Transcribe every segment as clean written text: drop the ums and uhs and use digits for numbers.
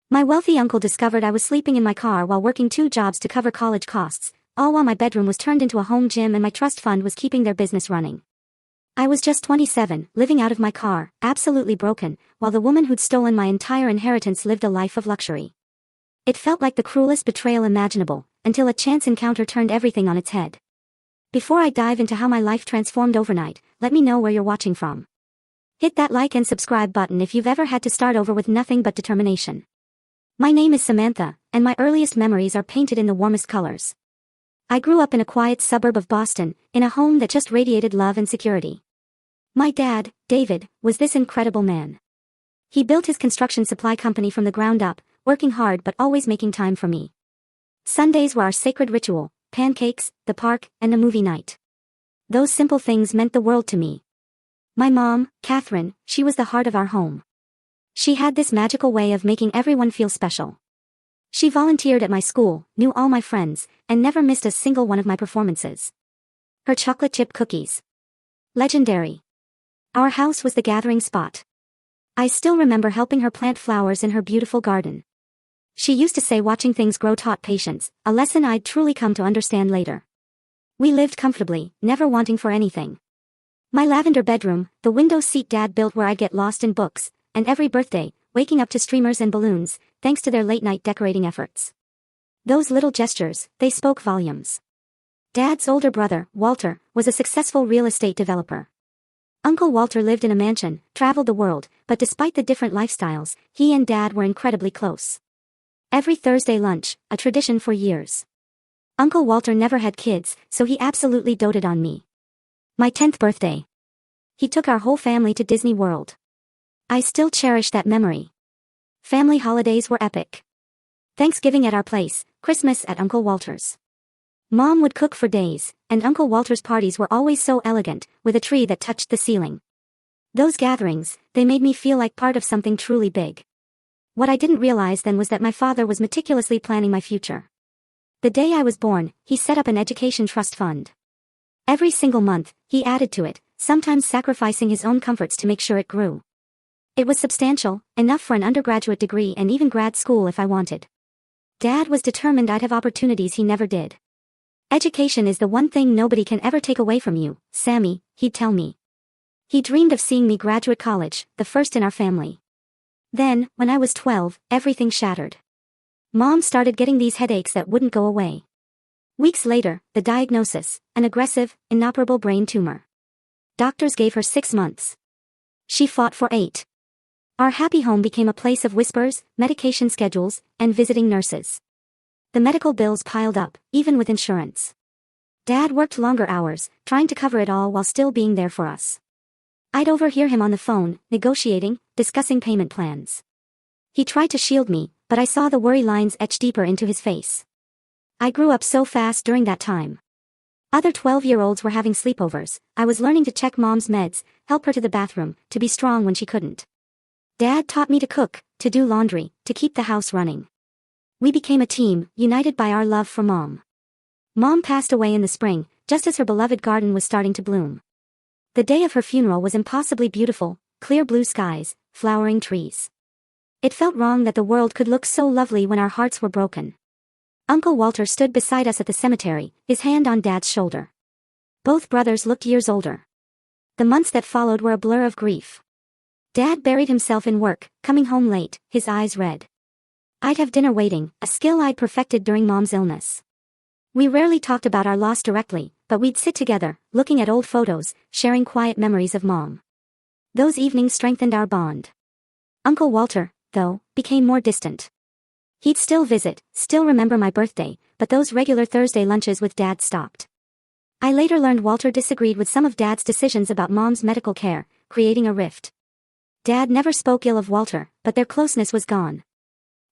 My wealthy uncle discovered I was sleeping in my car while working 2 jobs to cover college costs, all while my bedroom was turned into a home gym and my trust fund was keeping their business running. I was just 27, living out of my car, absolutely broken, while the woman who'd stolen my entire inheritance lived a life of luxury. It felt like the cruelest betrayal imaginable, until a chance encounter turned everything on its head. Before I dive into how my life transformed overnight, let me know where you're watching from. Hit that like and subscribe button if you've ever had to start over with nothing but determination. My name is Samantha, and my earliest memories are painted in the warmest colors. I grew up in a quiet suburb of Boston, in a home that just radiated love and security. My dad, David, was this incredible man. He built his construction supply company from the ground up, working hard but always making time for me. Sundays were our sacred ritual: pancakes, the park, and a movie night. Those simple things meant the world to me. My mom, Catherine, she was the heart of our home. She had this magical way of making everyone feel special. She volunteered at my school, knew all my friends, and never missed a single one of my performances. Her chocolate chip cookies. Legendary. Our house was the gathering spot. I still remember helping her plant flowers in her beautiful garden. She used to say watching things grow taught patience, a lesson I'd truly come to understand later. We lived comfortably, never wanting for anything. My lavender bedroom, the window seat Dad built where I'd get lost in books, and every birthday, waking up to streamers and balloons, thanks to their late-night decorating efforts. Those little gestures, they spoke volumes. Dad's older brother, Walter, was a successful real estate developer. Uncle Walter lived in a mansion, traveled the world, but despite the different lifestyles, he and Dad were incredibly close. Every Thursday lunch, a tradition for years. Uncle Walter never had kids, so he absolutely doted on me. My 10th birthday. He took our whole family to Disney World. I still cherish that memory. Family holidays were epic. Thanksgiving at our place, Christmas at Uncle Walter's. Mom would cook for days, and Uncle Walter's parties were always so elegant, with a tree that touched the ceiling. Those gatherings, they made me feel like part of something truly big. What I didn't realize then was that my father was meticulously planning my future. The day I was born, he set up an education trust fund. Every single month, he added to it, sometimes sacrificing his own comforts to make sure it grew. It was substantial, enough for an undergraduate degree and even grad school if I wanted. Dad was determined I'd have opportunities he never did. Education is the one thing nobody can ever take away from you, Sammy, he'd tell me. He dreamed of seeing me graduate college, the first in our family. Then, when I was 12, everything shattered. Mom started getting these headaches that wouldn't go away. Weeks later, the diagnosis: an aggressive, inoperable brain tumor. Doctors gave her 6 months. She fought for 8. Our happy home became a place of whispers, medication schedules, and visiting nurses. The medical bills piled up, even with insurance. Dad worked longer hours, trying to cover it all while still being there for us. I'd overhear him on the phone, negotiating, discussing payment plans. He tried to shield me, but I saw the worry lines etch deeper into his face. I grew up so fast during that time. Other 12-year-olds were having sleepovers. I was learning to check Mom's meds, help her to the bathroom, to be strong when she couldn't. Dad taught me to cook, to do laundry, to keep the house running. We became a team, united by our love for Mom. Mom passed away in the spring, just as her beloved garden was starting to bloom. The day of her funeral was impossibly beautiful: clear blue skies, flowering trees. It felt wrong that the world could look so lovely when our hearts were broken. Uncle Walter stood beside us at the cemetery, his hand on Dad's shoulder. Both brothers looked years older. The months that followed were a blur of grief. Dad buried himself in work, coming home late, his eyes red. I'd have dinner waiting, a skill I'd perfected during Mom's illness. We rarely talked about our loss directly, but we'd sit together, looking at old photos, sharing quiet memories of Mom. Those evenings strengthened our bond. Uncle Walter, though, became more distant. He'd still visit, still remember my birthday, but those regular Thursday lunches with Dad stopped. I later learned Walter disagreed with some of Dad's decisions about Mom's medical care, creating a rift. Dad never spoke ill of Walter, but their closeness was gone.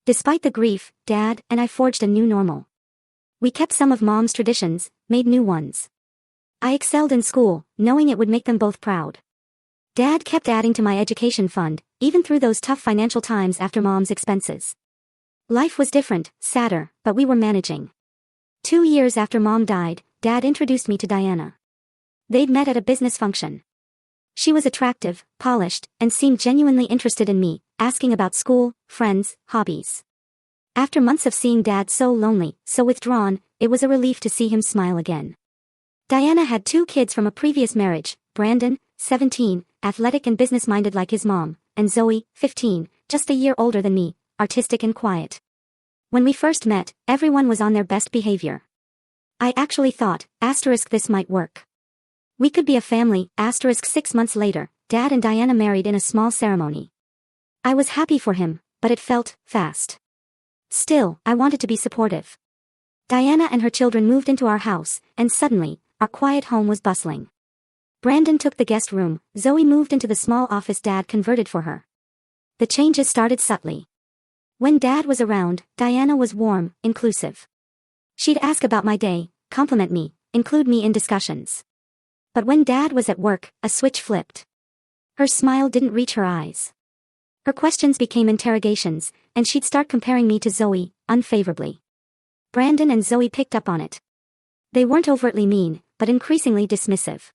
Despite the grief, Dad and I forged a new normal. We kept some of Mom's traditions, made new ones. I excelled in school, knowing it would make them both proud. Dad kept adding to my education fund, even through those tough financial times after Mom's expenses. Life was different, sadder, but we were managing. 2 years after Mom died, Dad introduced me to Diana. They'd met at a business function. She was attractive, polished, and seemed genuinely interested in me, asking about school, friends, hobbies. After months of seeing Dad so lonely, so withdrawn, it was a relief to see him smile again. Diana had 2 kids from a previous marriage, Brandon, 17, athletic and business-minded like his mom, and Zoe, 15, just a year older than me, artistic and quiet. When we first met, everyone was on their best behavior. I actually thought, this might work. We could be a family, 6 months later, Dad and Diana married in a small ceremony. I was happy for him, but it felt fast. Still, I wanted to be supportive. Diana and her children moved into our house, and suddenly, our quiet home was bustling. Brandon took the guest room, Zoe moved into the small office Dad converted for her. The changes started subtly. When Dad was around, Diana was warm, inclusive. She'd ask about my day, compliment me, include me in discussions. But when Dad was at work, a switch flipped. Her smile didn't reach her eyes. Her questions became interrogations, and she'd start comparing me to Zoe, unfavorably. Brandon and Zoe picked up on it. They weren't overtly mean, but increasingly dismissive.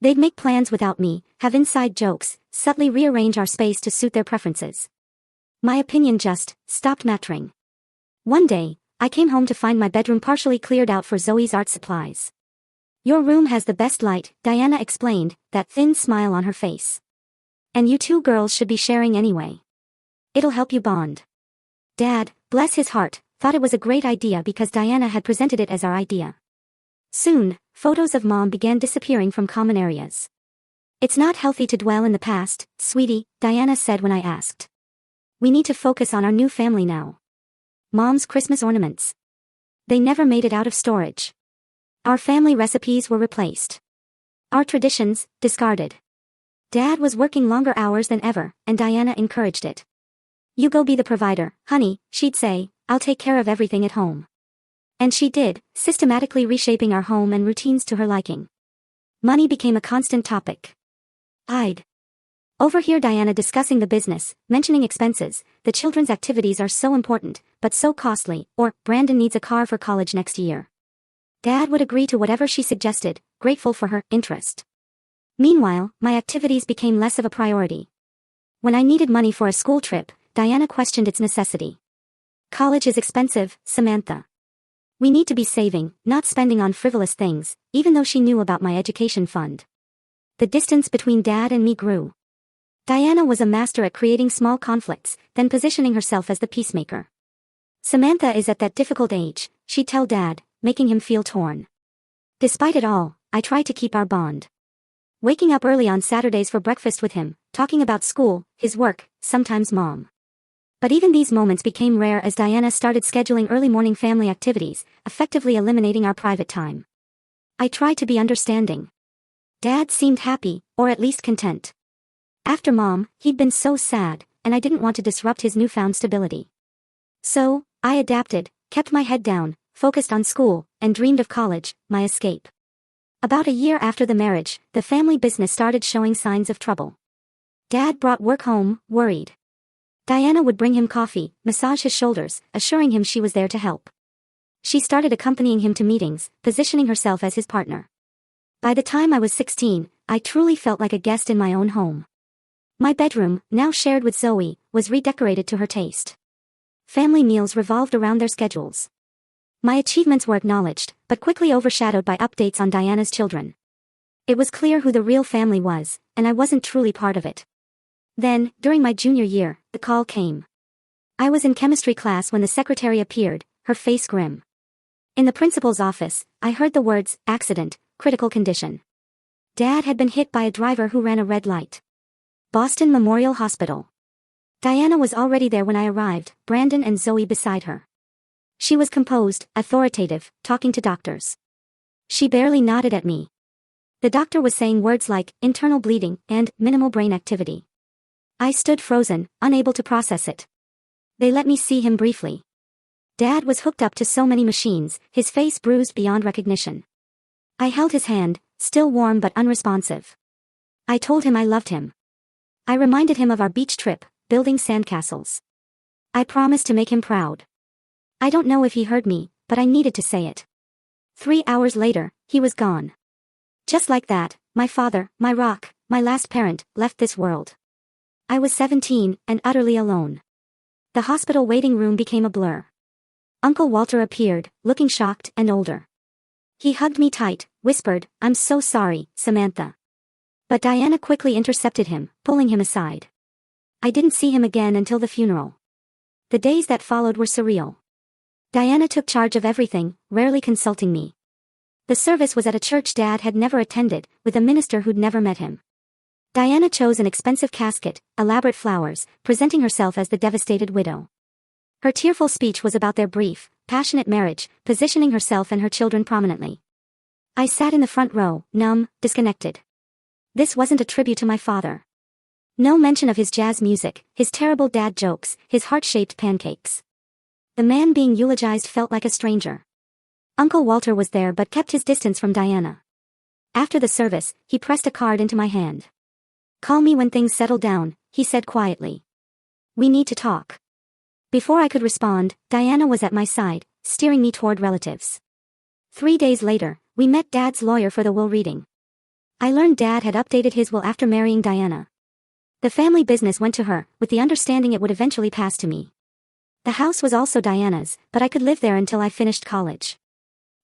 They'd make plans without me, have inside jokes, subtly rearrange our space to suit their preferences. My opinion just stopped mattering. One day, I came home to find my bedroom partially cleared out for Zoe's art supplies. "Your room has the best light," Diana explained, that thin smile on her face. "And you 2 girls should be sharing anyway. It'll help you bond." Dad, bless his heart, thought it was a great idea because Diana had presented it as our idea. Soon, photos of Mom began disappearing from common areas. "It's not healthy to dwell in the past, sweetie," Diana said when I asked. "We need to focus on our new family now." Mom's Christmas ornaments. They never made it out of storage. Our family recipes were replaced. Our traditions, discarded. Dad was working longer hours than ever, and Diana encouraged it. "You go be the provider, honey," she'd say, "I'll take care of everything at home." And she did, systematically reshaping our home and routines to her liking. Money became a constant topic. I'd overhear Diana discussing the business, mentioning expenses, "The children's activities are so important, but so costly," or "Brandon needs a car for college next year." Dad would agree to whatever she suggested, grateful for her interest. Meanwhile, my activities became less of a priority. When I needed money for a school trip, Diana questioned its necessity. "College is expensive, Samantha. We need to be saving, not spending on frivolous things," even though she knew about my education fund. The distance between Dad and me grew. Diana was a master at creating small conflicts, then positioning herself as the peacemaker. "Samantha is at that difficult age," she'd tell Dad, making him feel torn. Despite it all, I tried to keep our bond. Waking up early on Saturdays for breakfast with him, talking about school, his work, sometimes Mom. But even these moments became rare as Diana started scheduling early morning family activities, effectively eliminating our private time. I tried to be understanding. Dad seemed happy, or at least content. After Mom, he'd been so sad, and I didn't want to disrupt his newfound stability. So, I adapted, kept my head down, focused on school, and dreamed of college, my escape. About a year after the marriage, the family business started showing signs of trouble. Dad brought work home, worried. Diana would bring him coffee, massage his shoulders, assuring him she was there to help. She started accompanying him to meetings, positioning herself as his partner. By the time I was 16, I truly felt like a guest in my own home. My bedroom, now shared with Zoe, was redecorated to her taste. Family meals revolved around their schedules. My achievements were acknowledged, but quickly overshadowed by updates on Diana's children. It was clear who the real family was, and I wasn't truly part of it. Then, during my junior year, the call came. I was in chemistry class when the secretary appeared, her face grim. In the principal's office, I heard the words, "accident, critical condition." Dad had been hit by a driver who ran a red light. Boston Memorial Hospital. Diana was already there when I arrived, Brandon and Zoe beside her. She was composed, authoritative, talking to doctors. She barely nodded at me. The doctor was saying words like, internal bleeding, and minimal brain activity. I stood frozen, unable to process it. They let me see him briefly. Dad was hooked up to so many machines, his face bruised beyond recognition. I held his hand, still warm but unresponsive. I told him I loved him. I reminded him of our beach trip, building sandcastles. I promised to make him proud. I don't know if he heard me, but I needed to say it. 3 hours later, he was gone. Just like that, my father, my rock, my last parent, left this world. I was 17, and utterly alone. The hospital waiting room became a blur. Uncle Walter appeared, looking shocked and older. He hugged me tight, whispered, "I'm so sorry, Samantha." But Diana quickly intercepted him, pulling him aside. I didn't see him again until the funeral. The days that followed were surreal. Diana took charge of everything, rarely consulting me. The service was at a church Dad had never attended, with a minister who'd never met him. Diana chose an expensive casket, elaborate flowers, presenting herself as the devastated widow. Her tearful speech was about their brief, passionate marriage, positioning herself and her children prominently. I sat in the front row, numb, disconnected. This wasn't a tribute to my father. No mention of his jazz music, his terrible dad jokes, his heart-shaped pancakes. The man being eulogized felt like a stranger. Uncle Walter was there but kept his distance from Diana. After the service, he pressed a card into my hand. "Call me when things settle down," he said quietly. "We need to talk." Before I could respond, Diana was at my side, steering me toward relatives. 3 days later, we met Dad's lawyer for the will reading. I learned Dad had updated his will after marrying Diana. The family business went to her, with the understanding it would eventually pass to me. The house was also Diana's, but I could live there until I finished college.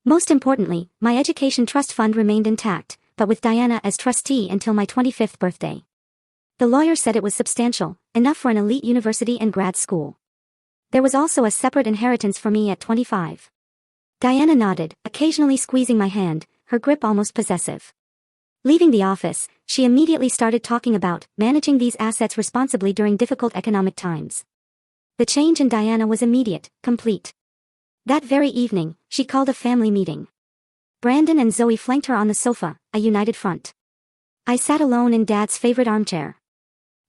Most importantly, my education trust fund remained intact, but with Diana as trustee until my 25th birthday. The lawyer said it was substantial, enough for an elite university and grad school. There was also a separate inheritance for me at 25. Diana nodded, occasionally squeezing my hand, her grip almost possessive. Leaving the office, she immediately started talking about managing these assets responsibly during difficult economic times. The change in Diana was immediate, complete. That very evening, she called a family meeting. Brandon and Zoe flanked her on the sofa, a united front. I sat alone in Dad's favorite armchair.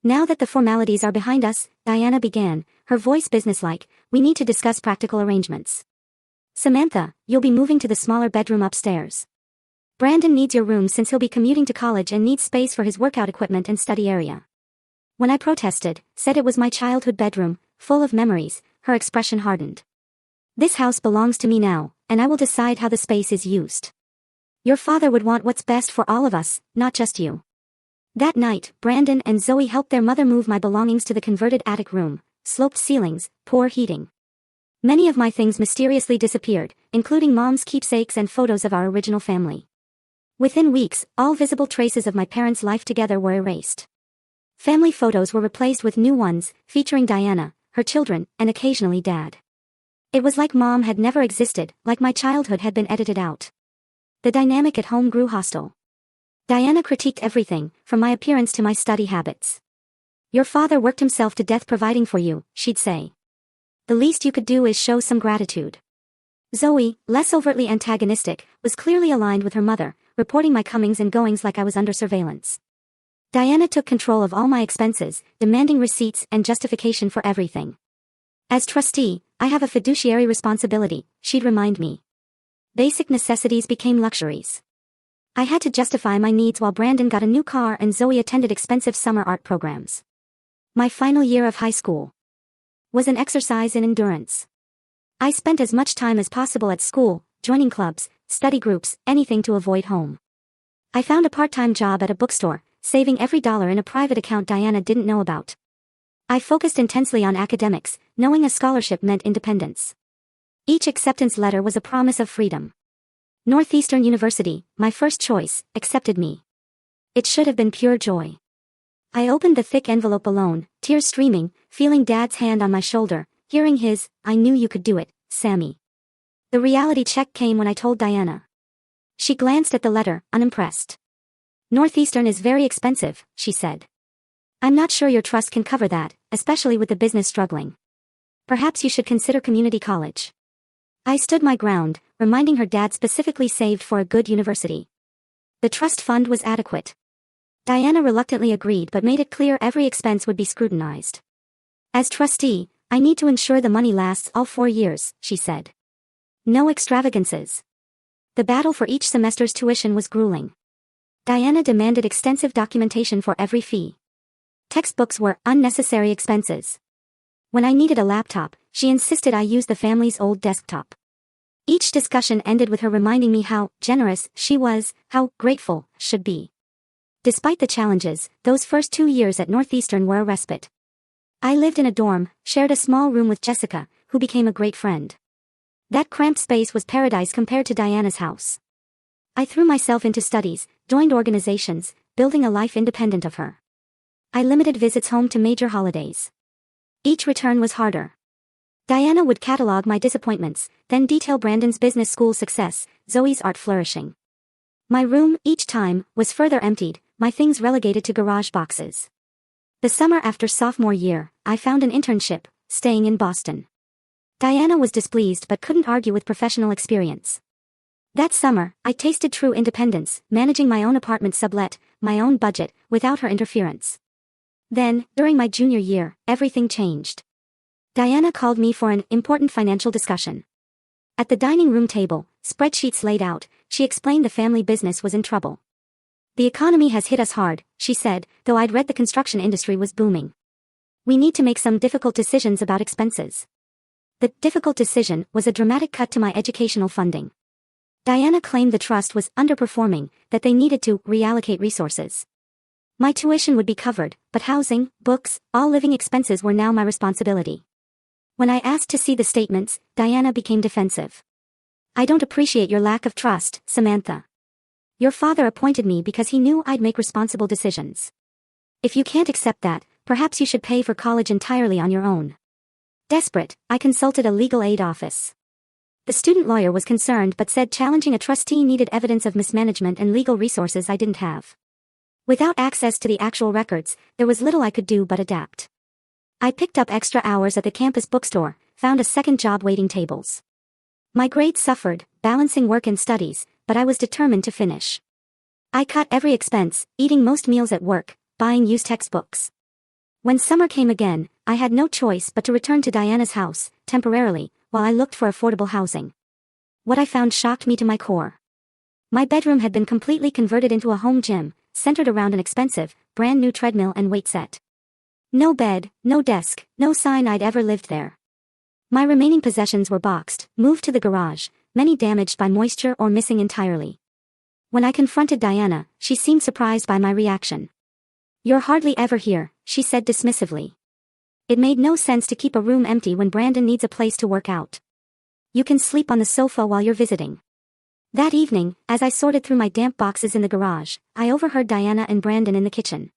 "Now that the formalities are behind us," Diana began, her voice businesslike, "we need to discuss practical arrangements. Samantha, you'll be moving to the smaller bedroom upstairs. Brandon needs your room since he'll be commuting to college and needs space for his workout equipment and study area." When I protested, said it was my childhood bedroom, full of memories, her expression hardened. "This house belongs to me now, and I will decide how the space is used. Your father would want what's best for all of us, not just you." That night, Brandon and Zoe helped their mother move my belongings to the converted attic room, sloped ceilings, poor heating. Many of my things mysteriously disappeared, including Mom's keepsakes and photos of our original family. Within weeks, all visible traces of my parents' life together were erased. Family photos were replaced with new ones, featuring Diana, her children, and occasionally Dad. It was like Mom had never existed, like my childhood had been edited out. The dynamic at home grew hostile. Diana critiqued everything, from my appearance to my study habits. "Your father worked himself to death providing for you," she'd say. "The least you could do is show some gratitude." Zoe, less overtly antagonistic, was clearly aligned with her mother, reporting my comings and goings like I was under surveillance. Diana took control of all my expenses, demanding receipts and justification for everything. "As trustee, I have a fiduciary responsibility," she'd remind me. Basic necessities became luxuries. I had to justify my needs while Brandon got a new car and Zoe attended expensive summer art programs. My final year of high school was an exercise in endurance. I spent as much time as possible at school, joining clubs, study groups, anything to avoid home. I found a part-time job at a bookstore, saving every dollar in a private account Diana didn't know about. I focused intensely on academics, knowing a scholarship meant independence. Each acceptance letter was a promise of freedom. Northeastern University, my first choice, accepted me. It should have been pure joy. I opened the thick envelope alone, tears streaming, feeling Dad's hand on my shoulder, hearing his, "I knew you could do it, Sammy." The reality check came when I told Diana. She glanced at the letter, unimpressed. "Northeastern is very expensive," she said. "I'm not sure your trust can cover that, especially with the business struggling. Perhaps you should consider community college." I stood my ground, reminding her Dad specifically saved for a good university. The trust fund was adequate. Diana reluctantly agreed but made it clear every expense would be scrutinized. "As trustee, I need to ensure the money lasts all 4 years," she said. "No extravagances." The battle for each semester's tuition was grueling. Diana demanded extensive documentation for every fee. Textbooks were unnecessary expenses. When I needed a laptop, she insisted I use the family's old desktop. Each discussion ended with her reminding me how generous she was, how grateful should be. Despite the challenges, those first 2 years at Northeastern were a respite. I lived in a dorm, shared a small room with Jessica, who became a great friend. That cramped space was paradise compared to Diana's house. I threw myself into studies, joined organizations, building a life independent of her. I limited visits home to major holidays. Each return was harder. Diana would catalog my disappointments, then detail Brandon's business school success, Zoe's art flourishing. My room, each time, was further emptied, my things relegated to garage boxes. The summer after sophomore year, I found an internship, staying in Boston. Diana was displeased but couldn't argue with professional experience. That summer, I tasted true independence, managing my own apartment sublet, my own budget, without her interference. Then, during my junior year, everything changed. Diana called me for an important financial discussion. At the dining room table, spreadsheets laid out, she explained the family business was in trouble. The economy has hit us hard, she said, though I'd read the construction industry was booming. We need to make some difficult decisions about expenses. The difficult decision was a dramatic cut to my educational funding. Diana claimed the trust was underperforming, that they needed to reallocate resources. My tuition would be covered, but housing, books, all living expenses were now my responsibility. When I asked to see the statements, Diana became defensive. I don't appreciate your lack of trust, Samantha. Your father appointed me because he knew I'd make responsible decisions. If you can't accept that, perhaps you should pay for college entirely on your own. Desperate, I consulted a legal aid office. The student lawyer was concerned but said challenging a trustee needed evidence of mismanagement and legal resources I didn't have. Without access to the actual records, there was little I could do but adapt. I picked up extra hours at the campus bookstore, found a second job waiting tables. My grades suffered, balancing work and studies, but I was determined to finish. I cut every expense, eating most meals at work, buying used textbooks. When summer came again, I had no choice but to return to Diana's house, temporarily, while I looked for affordable housing. What I found shocked me to my core. My bedroom had been completely converted into a home gym, centered around an expensive, brand new treadmill and weight set. No bed, no desk, no sign I'd ever lived there. My remaining possessions were boxed, moved to the garage, many damaged by moisture or missing entirely. When I confronted Diana, she seemed surprised by my reaction. "You're hardly ever here," she said dismissively. "It made no sense to keep a room empty when Brandon needs a place to work out. You can sleep on the sofa while you're visiting." That evening, as I sorted through my damp boxes in the garage, I overheard Diana and Brandon in the kitchen.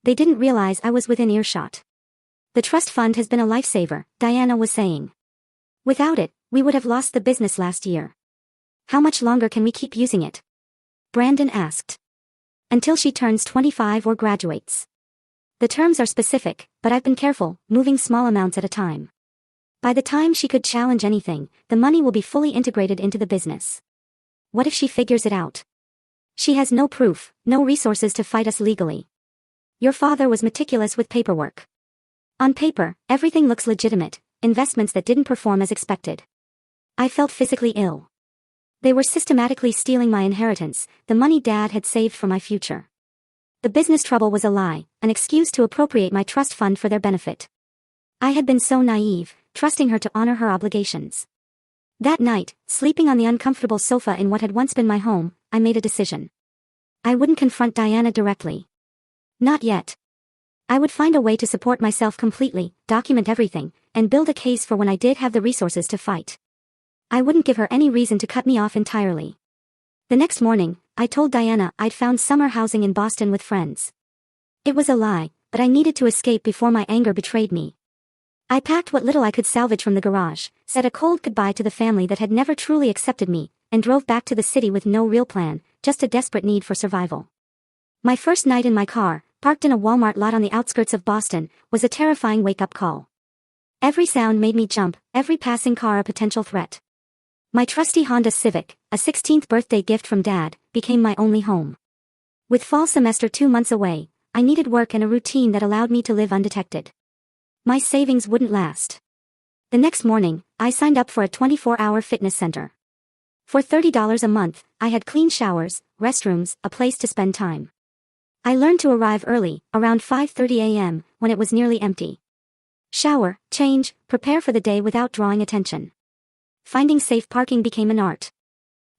They didn't realize I was within earshot. "The trust fund has been a lifesaver," Diana was saying. "Without it, we would have lost the business last year." "How much longer can we keep using it?" Brandon asked. "Until she turns 25 or graduates. The terms are specific, but I've been careful, moving small amounts at a time. By the time she could challenge anything, the money will be fully integrated into the business." "What if she figures it out?" "She has no proof, no resources to fight us legally. Your father was meticulous with paperwork. On paper, everything looks legitimate, investments that didn't perform as expected." I felt physically ill. They were systematically stealing my inheritance, the money Dad had saved for my future. The business trouble was a lie, an excuse to appropriate my trust fund for their benefit. I had been so naive, trusting her to honor her obligations. That night, sleeping on the uncomfortable sofa in what had once been my home, I made a decision. I wouldn't confront Diana directly. Not yet. I would find a way to support myself completely, document everything, and build a case for when I did have the resources to fight. I wouldn't give her any reason to cut me off entirely. The next morning, I told Diana I'd found summer housing in Boston with friends. It was a lie, but I needed to escape before my anger betrayed me. I packed what little I could salvage from the garage, said a cold goodbye to the family that had never truly accepted me, and drove back to the city with no real plan, just a desperate need for survival. My first night in my car, parked in a Walmart lot on the outskirts of Boston, was a terrifying wake-up call. Every sound made me jump, every passing car a potential threat. My trusty Honda Civic, a 16th birthday gift from Dad, became my only home. With fall semester 2 months away, I needed work and a routine that allowed me to live undetected. My savings wouldn't last. The next morning, I signed up for a 24-hour fitness center. For $30 a month, I had clean showers, restrooms, a place to spend time. I learned to arrive early, around 5:30 a.m., when it was nearly empty. Shower, change, prepare for the day without drawing attention. Finding safe parking became an art.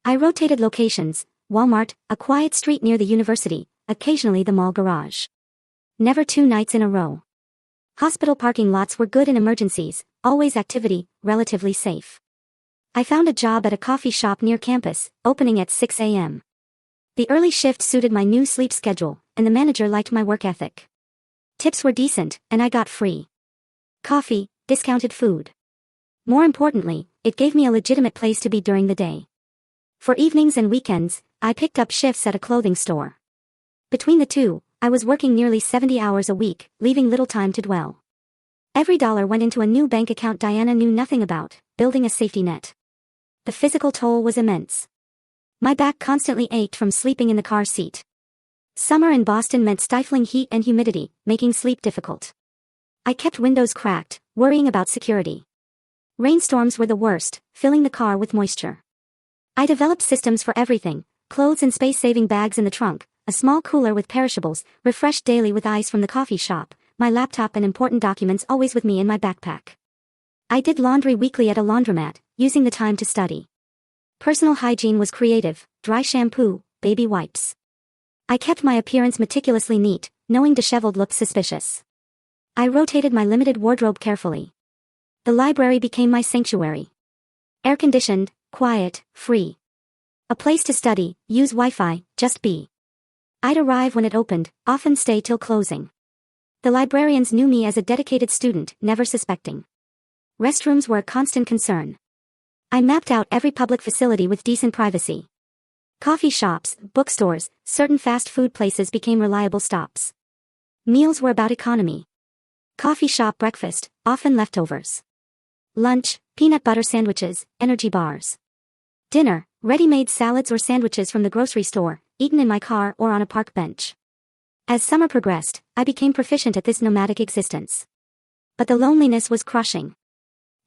I rotated locations: Walmart, a quiet street near the university, occasionally the mall garage. Never 2 nights in a row. Hospital parking lots were good in emergencies, always activity, relatively safe. I found a job at a coffee shop near campus, opening at 6 a.m. The early shift suited my new sleep schedule, and the manager liked my work ethic. Tips were decent, and I got free coffee, discounted food. More importantly, it gave me a legitimate place to be during the day. For evenings and weekends, I picked up shifts at a clothing store. Between the two, I was working nearly 70 hours a week, leaving little time to dwell. Every dollar went into a new bank account Diana knew nothing about, building a safety net. The physical toll was immense. My back constantly ached from sleeping in the car seat. Summer in Boston meant stifling heat and humidity, making sleep difficult. I kept windows cracked, worrying about security. Rainstorms were the worst, filling the car with moisture. I developed systems for everything: clothes and space-saving bags in the trunk, a small cooler with perishables, refreshed daily with ice from the coffee shop, my laptop and important documents always with me in my backpack. I did laundry weekly at a laundromat, using the time to study. Personal hygiene was creative: dry shampoo, baby wipes. I kept my appearance meticulously neat, knowing disheveled looked suspicious. I rotated my limited wardrobe carefully. The library became my sanctuary. Air-conditioned, quiet, free. A place to study, use Wi-Fi, just be. I'd arrive when it opened, often stay till closing. The librarians knew me as a dedicated student, never suspecting. Restrooms were a constant concern. I mapped out every public facility with decent privacy. Coffee shops, bookstores, certain fast food places became reliable stops. Meals were about economy. Coffee shop breakfast, often leftovers. Lunch, peanut butter sandwiches, energy bars. Dinner, ready-made salads or sandwiches from the grocery store, eaten in my car or on a park bench. As summer progressed, I became proficient at this nomadic existence. But the loneliness was crushing.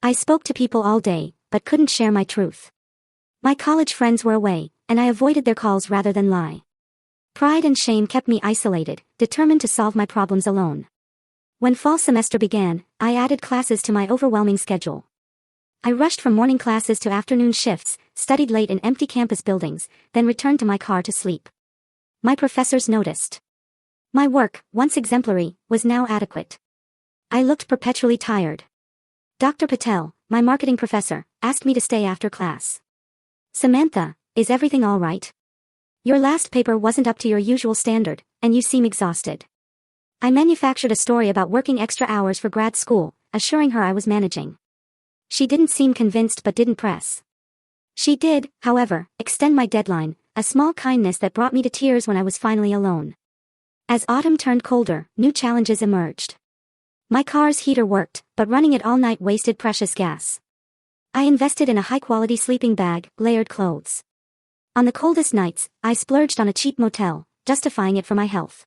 I spoke to people all day, but couldn't share my truth. My college friends were away, and I avoided their calls rather than lie. Pride and shame kept me isolated, determined to solve my problems alone. When fall semester began, I added classes to my overwhelming schedule. I rushed from morning classes to afternoon shifts, studied late in empty campus buildings, then returned to my car to sleep. My professors noticed. My work, once exemplary, was now adequate. I looked perpetually tired. Dr. Patel, my marketing professor, asked me to stay after class. "Samantha, is everything all right? Your last paper wasn't up to your usual standard, and you seem exhausted." I manufactured a story about working extra hours for grad school, assuring her I was managing. She didn't seem convinced but didn't press. She did, however, extend my deadline, a small kindness that brought me to tears when I was finally alone. As autumn turned colder, new challenges emerged. My car's heater worked, but running it all night wasted precious gas. I invested in a high-quality sleeping bag, layered clothes. On the coldest nights, I splurged on a cheap motel, justifying it for my health.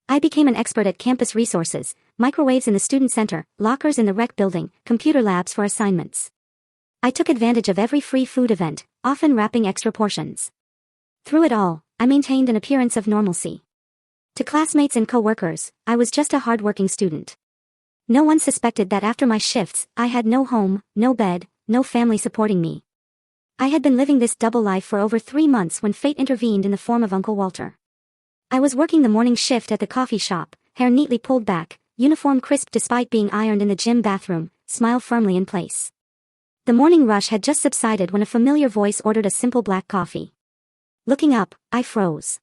I became an expert at campus resources: microwaves in the student center, lockers in the rec building, computer labs for assignments. I took advantage of every free food event, often wrapping extra portions. Through it all, I maintained an appearance of normalcy. To classmates and co-workers, I was just a hard-working student. No one suspected that after my shifts, I had no home, no bed, no family supporting me. I had been living this double life for over 3 months when fate intervened in the form of Uncle Walter. I was working the morning shift at the coffee shop, hair neatly pulled back, uniform crisp despite being ironed in the gym bathroom, smile firmly in place. The morning rush had just subsided when a familiar voice ordered a simple black coffee. Looking up, I froze.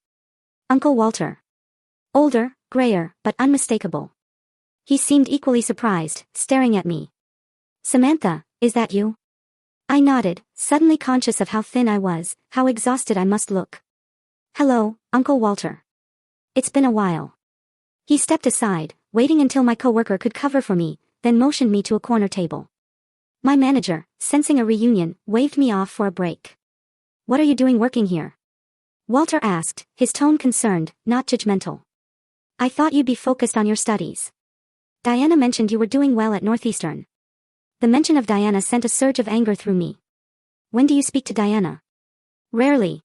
Uncle Walter. Older, grayer, but unmistakable. He seemed equally surprised, staring at me. "Samantha, is that you?" I nodded, suddenly conscious of how thin I was, how exhausted I must look. "Hello, Uncle Walter. It's been a while." He stepped aside, waiting until my coworker could cover for me, then motioned me to a corner table. My manager, sensing a reunion, waved me off for a break. "What are you doing working here?" Walter asked, his tone concerned, not judgmental. "I thought you'd be focused on your studies. Diana mentioned you were doing well at Northeastern." The mention of Diana sent a surge of anger through me. "When do you speak to Diana?" "Rarely.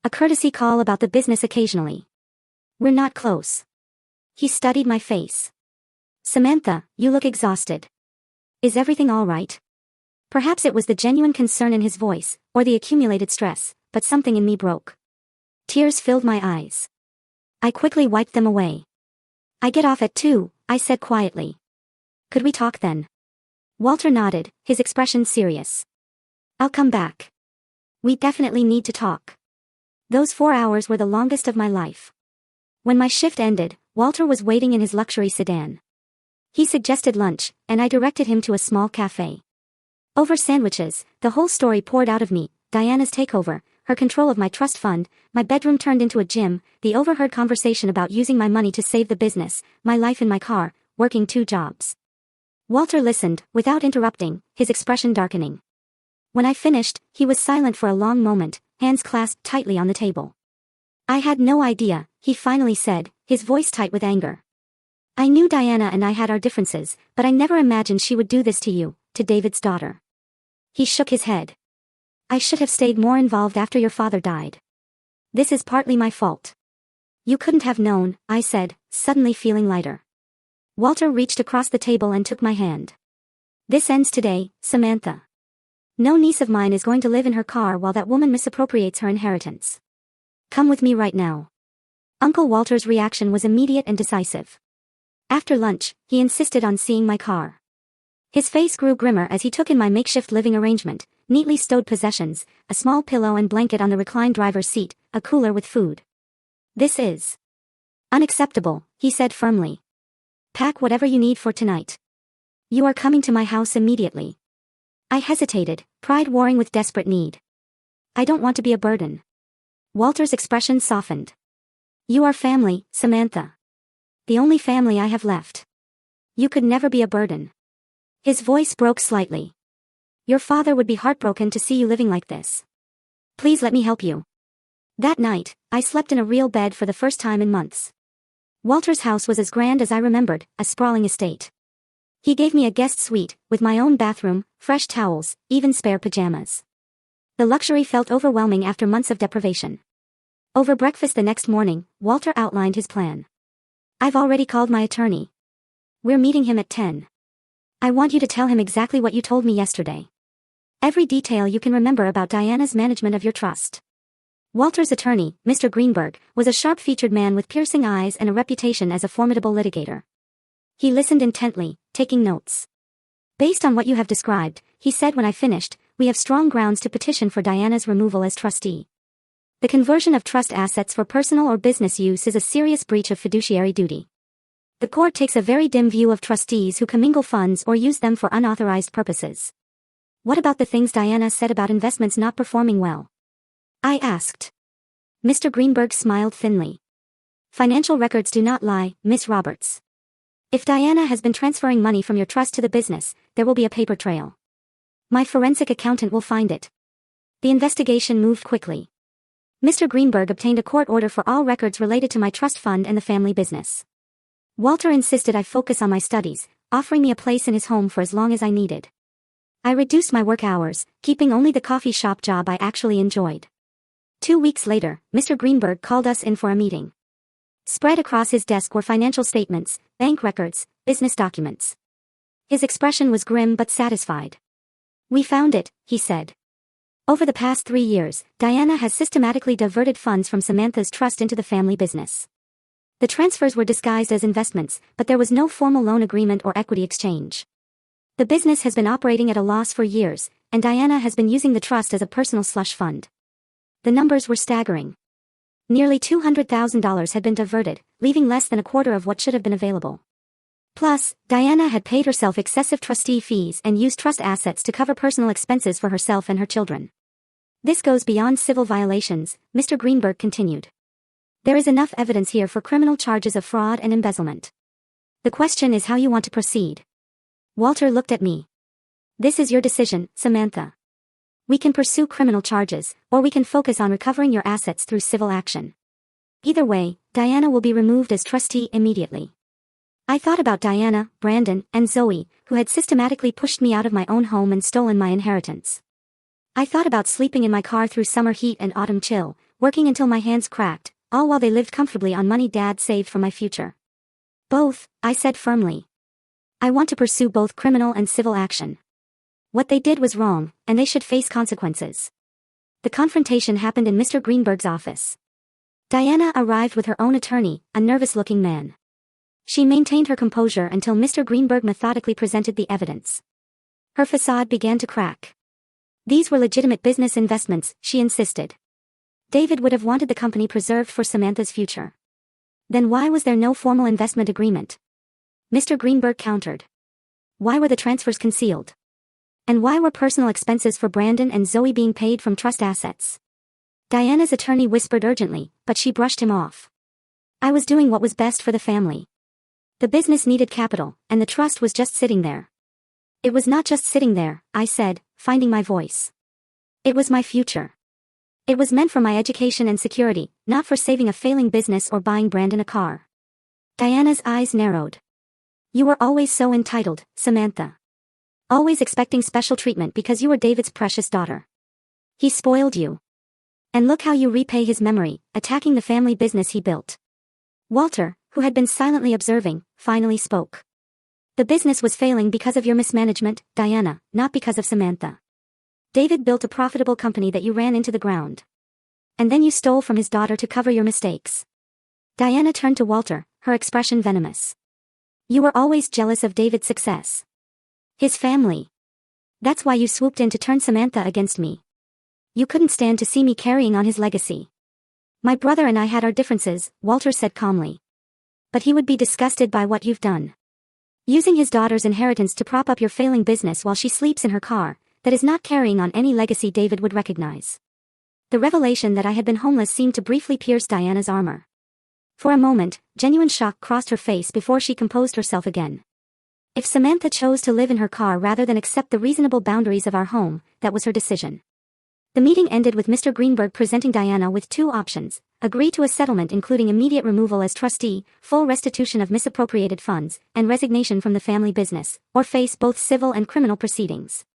A courtesy call about the business occasionally. We're not close." He studied my face. "Samantha, you look exhausted. Is everything all right?" Perhaps it was the genuine concern in his voice, or the accumulated stress, but something in me broke. Tears filled my eyes. I quickly wiped them away. I get off at 2, I said quietly. Could we talk then? Walter nodded, his expression serious. I'll come back. We definitely need to talk. Those 4 hours were the longest of my life. When my shift ended, Walter was waiting in his luxury sedan. He suggested lunch, and I directed him to a small cafe. Over sandwiches, the whole story poured out of me: Diana's takeover, her control of my trust fund, my bedroom turned into a gym, the overheard conversation about using my money to save the business, my life in my car, working 2 jobs. Walter listened, without interrupting, his expression darkening. When I finished, he was silent for a long moment, hands clasped tightly on the table. I had no idea, he finally said, his voice tight with anger. I knew Diana and I had our differences, but I never imagined she would do this to you, to David's daughter. He shook his head. I should have stayed more involved after your father died. This is partly my fault. You couldn't have known, I said, suddenly feeling lighter. Walter reached across the table and took my hand. This ends today, Samantha. No niece of mine is going to live in her car while that woman misappropriates her inheritance. Come with me right now. Uncle Walter's reaction was immediate and decisive. After lunch, he insisted on seeing my car. His face grew grimmer as he took in my makeshift living arrangement, neatly stowed possessions, a small pillow and blanket on the reclined driver's seat, a cooler with food. This is unacceptable, he said firmly. Pack whatever you need for tonight. You are coming to my house immediately. I hesitated, pride warring with desperate need. I don't want to be a burden. Walter's expression softened. You are family, Samantha. The only family I have left. You could never be a burden. His voice broke slightly. Your father would be heartbroken to see you living like this. Please let me help you. That night, I slept in a real bed for the first time in months. Walter's house was as grand as I remembered, a sprawling estate. He gave me a guest suite, with my own bathroom, fresh towels, even spare pajamas. The luxury felt overwhelming after months of deprivation. Over breakfast the next morning, Walter outlined his plan. I've already called my attorney. We're meeting him at 10. I want you to tell him exactly what you told me yesterday. Every detail you can remember about Diana's management of your trust. Walter's attorney, Mr. Greenberg, was a sharp-featured man with piercing eyes and a reputation as a formidable litigator. He listened intently, taking notes. Based on what you have described, he said when I finished, we have strong grounds to petition for Diana's removal as trustee. The conversion of trust assets for personal or business use is a serious breach of fiduciary duty. The court takes a very dim view of trustees who commingle funds or use them for unauthorized purposes. What about the things Diana said about investments not performing well? I asked. Mr. Greenberg smiled thinly. Financial records do not lie, Miss Roberts. If Diana has been transferring money from your trust to the business, there will be a paper trail. My forensic accountant will find it. The investigation moved quickly. Mr. Greenberg obtained a court order for all records related to my trust fund and the family business. Walter insisted I focus on my studies, offering me a place in his home for as long as I needed. I reduced my work hours, keeping only the coffee shop job I actually enjoyed. 2 weeks later, Mr. Greenberg called us in for a meeting. Spread across his desk were financial statements, bank records, business documents. His expression was grim but satisfied. We found it, he said. Over the past 3 years, Diana has systematically diverted funds from Samantha's trust into the family business. The transfers were disguised as investments, but there was no formal loan agreement or equity exchange. The business has been operating at a loss for years, and Diana has been using the trust as a personal slush fund. The numbers were staggering. Nearly $200,000 had been diverted, leaving less than a quarter of what should have been available. Plus, Diana had paid herself excessive trustee fees and used trust assets to cover personal expenses for herself and her children. This goes beyond civil violations, Mr. Greenberg continued. There is enough evidence here for criminal charges of fraud and embezzlement. The question is how you want to proceed. Walter looked at me. This is your decision, Samantha. We can pursue criminal charges, or we can focus on recovering your assets through civil action. Either way, Diana will be removed as trustee immediately. I thought about Diana, Brandon, and Zoe, who had systematically pushed me out of my own home and stolen my inheritance. I thought about sleeping in my car through summer heat and autumn chill, working until my hands cracked, all while they lived comfortably on money Dad saved for my future. Both, I said firmly. I want to pursue both criminal and civil action. What they did was wrong, and they should face consequences. The confrontation happened in Mr. Greenberg's office. Diana arrived with her own attorney, a nervous-looking man. She maintained her composure until Mr. Greenberg methodically presented the evidence. Her facade began to crack. These were legitimate business investments, she insisted. David would have wanted the company preserved for Samantha's future. Then why was there no formal investment agreement? Mr. Greenberg countered. Why were the transfers concealed? And why were personal expenses for Brandon and Zoe being paid from trust assets? Diana's attorney whispered urgently, but she brushed him off. I was doing what was best for the family. The business needed capital, and the trust was just sitting there. It was not just sitting there, I said, finding my voice. It was my future. It was meant for my education and security, not for saving a failing business or buying Brandon a car. Diana's eyes narrowed. You were always so entitled, Samantha. Always expecting special treatment because you were David's precious daughter. He spoiled you. And look how you repay his memory, attacking the family business he built. Walter, who had been silently observing, finally spoke. The business was failing because of your mismanagement, Diana, not because of Samantha. David built a profitable company that you ran into the ground. And then you stole from his daughter to cover your mistakes. Diana turned to Walter, her expression venomous. You were always jealous of David's success. His family. That's why you swooped in to turn Samantha against me. You couldn't stand to see me carrying on his legacy. My brother and I had our differences, Walter said calmly. But he would be disgusted by what you've done. Using his daughter's inheritance to prop up your failing business while she sleeps in her car, that is not carrying on any legacy David would recognize. The revelation that I had been homeless seemed to briefly pierce Diana's armor. For a moment, genuine shock crossed her face before she composed herself again. If Samantha chose to live in her car rather than accept the reasonable boundaries of our home, that was her decision. The meeting ended with Mr. Greenberg presenting Diana with two options: agree to a settlement including immediate removal as trustee, full restitution of misappropriated funds, and resignation from the family business, or face both civil and criminal proceedings.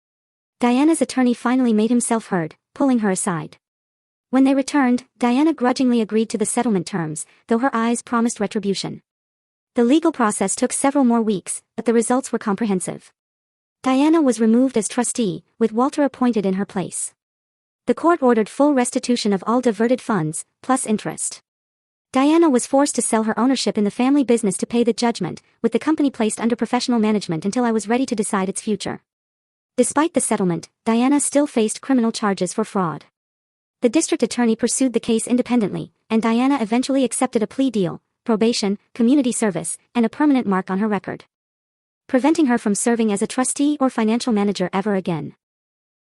Diana's attorney finally made himself heard, pulling her aside. When they returned, Diana grudgingly agreed to the settlement terms, though her eyes promised retribution. The legal process took several more weeks, but the results were comprehensive. Diana was removed as trustee, with Walter appointed in her place. The court ordered full restitution of all diverted funds, plus interest. Diana was forced to sell her ownership in the family business to pay the judgment, with the company placed under professional management until I was ready to decide its future. Despite the settlement, Diana still faced criminal charges for fraud. The district attorney pursued the case independently, and Diana eventually accepted a plea deal, probation, community service, and a permanent mark on her record, preventing her from serving as a trustee or financial manager ever again.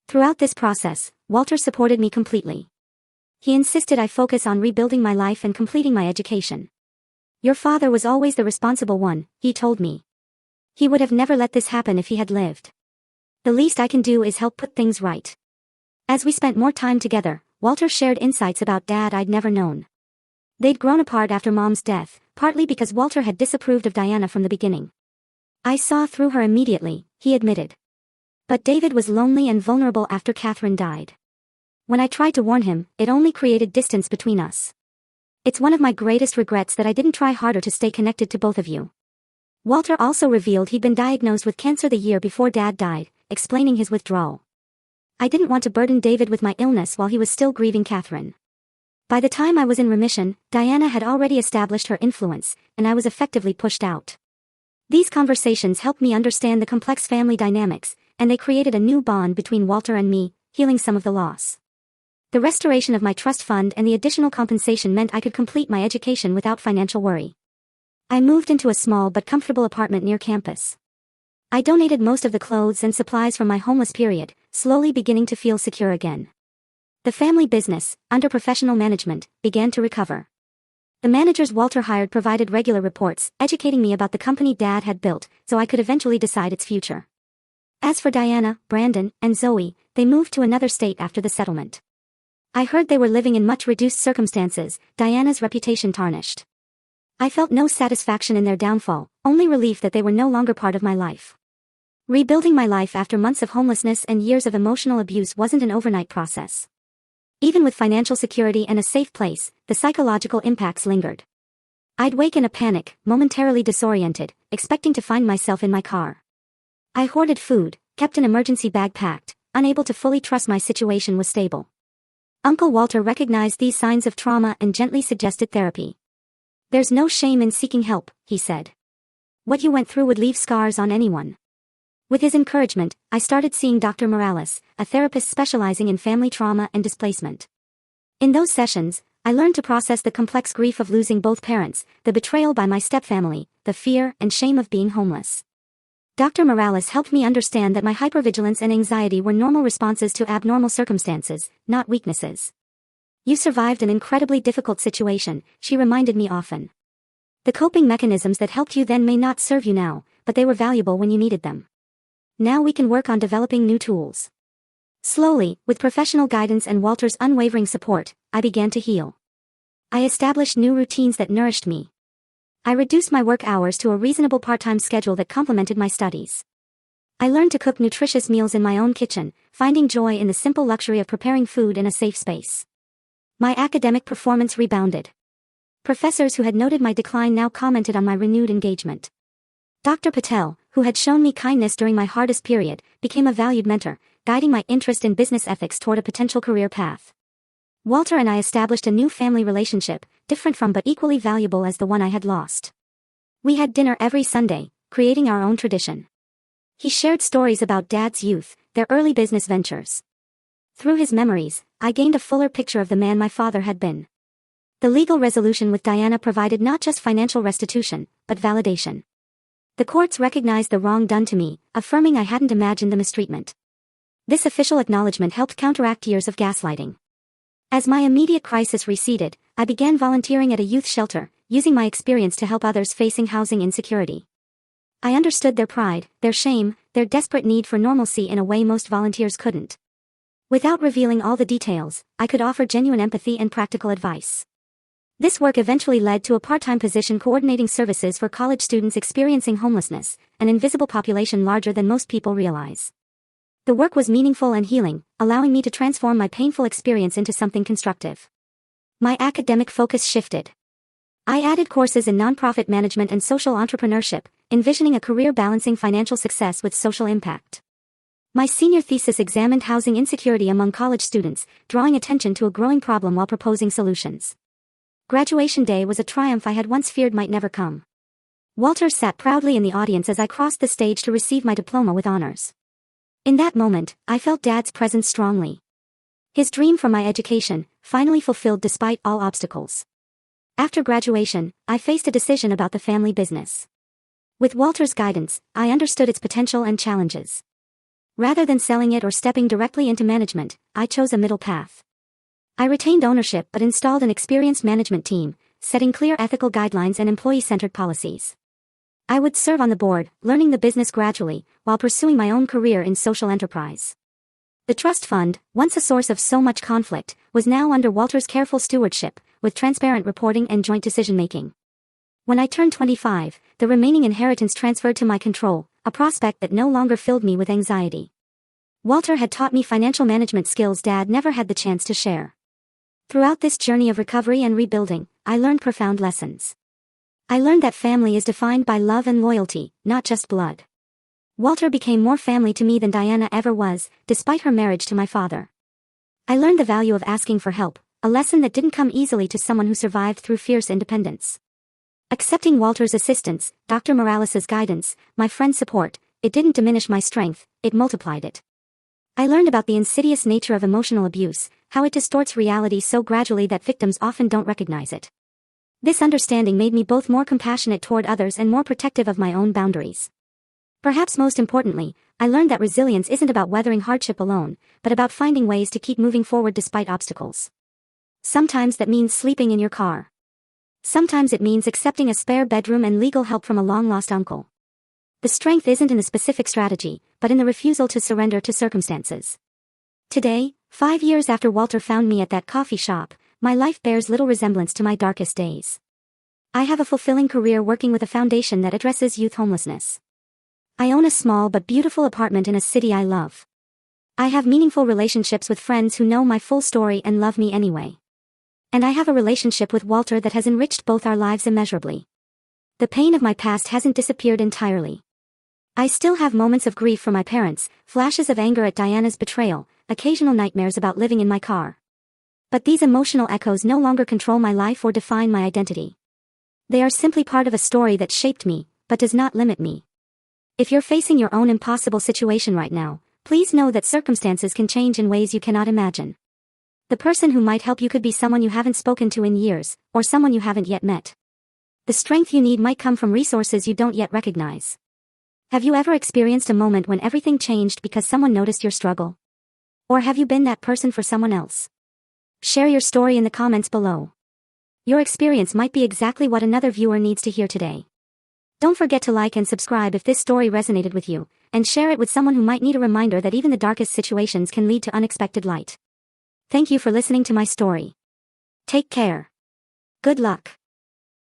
Throughout this process, Walter supported me completely. He insisted I focus on rebuilding my life and completing my education. Your father was always the responsible one, he told me. He would have never let this happen if he had lived. The least I can do is help put things right. As we spent more time together, Walter shared insights about Dad I'd never known. They'd grown apart after Mom's death, partly because Walter had disapproved of Diana from the beginning. I saw through her immediately, he admitted. But David was lonely and vulnerable after Catherine died. When I tried to warn him, it only created distance between us. It's one of my greatest regrets that I didn't try harder to stay connected to both of you. Walter also revealed he'd been diagnosed with cancer the year before Dad died, explaining his withdrawal. I didn't want to burden David with my illness while he was still grieving Catherine. By the time I was in remission, Diana had already established her influence, and I was effectively pushed out. These conversations helped me understand the complex family dynamics, and they created a new bond between Walter and me, healing some of the loss. The restoration of my trust fund and the additional compensation meant I could complete my education without financial worry. I moved into a small but comfortable apartment near campus. I donated most of the clothes and supplies from my homeless period, slowly beginning to feel secure again. The family business, under professional management, began to recover. The managers Walter hired provided regular reports, educating me about the company Dad had built, so I could eventually decide its future. As for Diana, Brandon, and Zoe, they moved to another state after the settlement. I heard they were living in much reduced circumstances, Diana's reputation tarnished. I felt no satisfaction in their downfall, only relief that they were no longer part of my life. Rebuilding my life after months of homelessness and years of emotional abuse wasn't an overnight process. Even with financial security and a safe place, the psychological impacts lingered. I'd wake in a panic, momentarily disoriented, expecting to find myself in my car. I hoarded food, kept an emergency bag packed, unable to fully trust my situation was stable. Uncle Walter recognized these signs of trauma and gently suggested therapy. "There's no shame in seeking help," he said. "What you went through would leave scars on anyone." With his encouragement, I started seeing Dr. Morales, a therapist specializing in family trauma and displacement. In those sessions, I learned to process the complex grief of losing both parents, the betrayal by my stepfamily, the fear and shame of being homeless. Dr. Morales helped me understand that my hypervigilance and anxiety were normal responses to abnormal circumstances, not weaknesses. "You survived an incredibly difficult situation," she reminded me often. "The coping mechanisms that helped you then may not serve you now, but they were valuable when you needed them. Now we can work on developing new tools." Slowly, with professional guidance and Walter's unwavering support, I began to heal. I established new routines that nourished me. I reduced my work hours to a reasonable part-time schedule that complemented my studies. I learned to cook nutritious meals in my own kitchen, finding joy in the simple luxury of preparing food in a safe space. My academic performance rebounded. Professors who had noted my decline now commented on my renewed engagement. Dr. Patel, who had shown me kindness during my hardest period, became a valued mentor, guiding my interest in business ethics toward a potential career path. Walter and I established a new family relationship, different from but equally valuable as the one I had lost. We had dinner every Sunday, creating our own tradition. He shared stories about Dad's youth, their early business ventures. Through his memories, I gained a fuller picture of the man my father had been. The legal resolution with Diana provided not just financial restitution, but validation. The courts recognized the wrong done to me, affirming I hadn't imagined the mistreatment. This official acknowledgement helped counteract years of gaslighting. As my immediate crisis receded, I began volunteering at a youth shelter, using my experience to help others facing housing insecurity. I understood their pride, their shame, their desperate need for normalcy in a way most volunteers couldn't. Without revealing all the details, I could offer genuine empathy and practical advice. This work eventually led to a part-time position coordinating services for college students experiencing homelessness, an invisible population larger than most people realize. The work was meaningful and healing, allowing me to transform my painful experience into something constructive. My academic focus shifted. I added courses in nonprofit management and social entrepreneurship, envisioning a career balancing financial success with social impact. My senior thesis examined housing insecurity among college students, drawing attention to a growing problem while proposing solutions. Graduation day was a triumph I had once feared might never come. Walter sat proudly in the audience as I crossed the stage to receive my diploma with honors. In that moment, I felt Dad's presence strongly. His dream for my education, finally fulfilled despite all obstacles. After graduation, I faced a decision about the family business. With Walter's guidance, I understood its potential and challenges. Rather than selling it or stepping directly into management, I chose a middle path. I retained ownership but installed an experienced management team, setting clear ethical guidelines and employee-centered policies. I would serve on the board, learning the business gradually, while pursuing my own career in social enterprise. The trust fund, once a source of so much conflict, was now under Walter's careful stewardship, with transparent reporting and joint decision-making. When I turned 25, the remaining inheritance transferred to my control, a prospect that no longer filled me with anxiety. Walter had taught me financial management skills Dad never had the chance to share. Throughout this journey of recovery and rebuilding, I learned profound lessons. I learned that family is defined by love and loyalty, not just blood. Walter became more family to me than Diana ever was, despite her marriage to my father. I learned the value of asking for help, a lesson that didn't come easily to someone who survived through fierce independence. Accepting Walter's assistance, Dr. Morales' guidance, my friend's support, it didn't diminish my strength, it multiplied it. I learned about the insidious nature of emotional abuse, how it distorts reality so gradually that victims often don't recognize it. This understanding made me both more compassionate toward others and more protective of my own boundaries. Perhaps most importantly, I learned that resilience isn't about weathering hardship alone, but about finding ways to keep moving forward despite obstacles. Sometimes that means sleeping in your car. Sometimes it means accepting a spare bedroom and legal help from a long-lost uncle. The strength isn't in the specific strategy, but in the refusal to surrender to circumstances. Today, 5 years after Walter found me at that coffee shop, my life bears little resemblance to my darkest days. I have a fulfilling career working with a foundation that addresses youth homelessness. I own a small but beautiful apartment in a city I love. I have meaningful relationships with friends who know my full story and love me anyway. And I have a relationship with Walter that has enriched both our lives immeasurably. The pain of my past hasn't disappeared entirely. I still have moments of grief for my parents, flashes of anger at Diana's betrayal, occasional nightmares about living in my car. But these emotional echoes no longer control my life or define my identity. They are simply part of a story that shaped me, but does not limit me. If you're facing your own impossible situation right now, please know that circumstances can change in ways you cannot imagine. The person who might help you could be someone you haven't spoken to in years, or someone you haven't yet met. The strength you need might come from resources you don't yet recognize. Have you ever experienced a moment when everything changed because someone noticed your struggle? Or have you been that person for someone else? Share your story in the comments below. Your experience might be exactly what another viewer needs to hear today. Don't forget to like and subscribe if this story resonated with you, and share it with someone who might need a reminder that even the darkest situations can lead to unexpected light. Thank you for listening to my story. Take care. Good luck.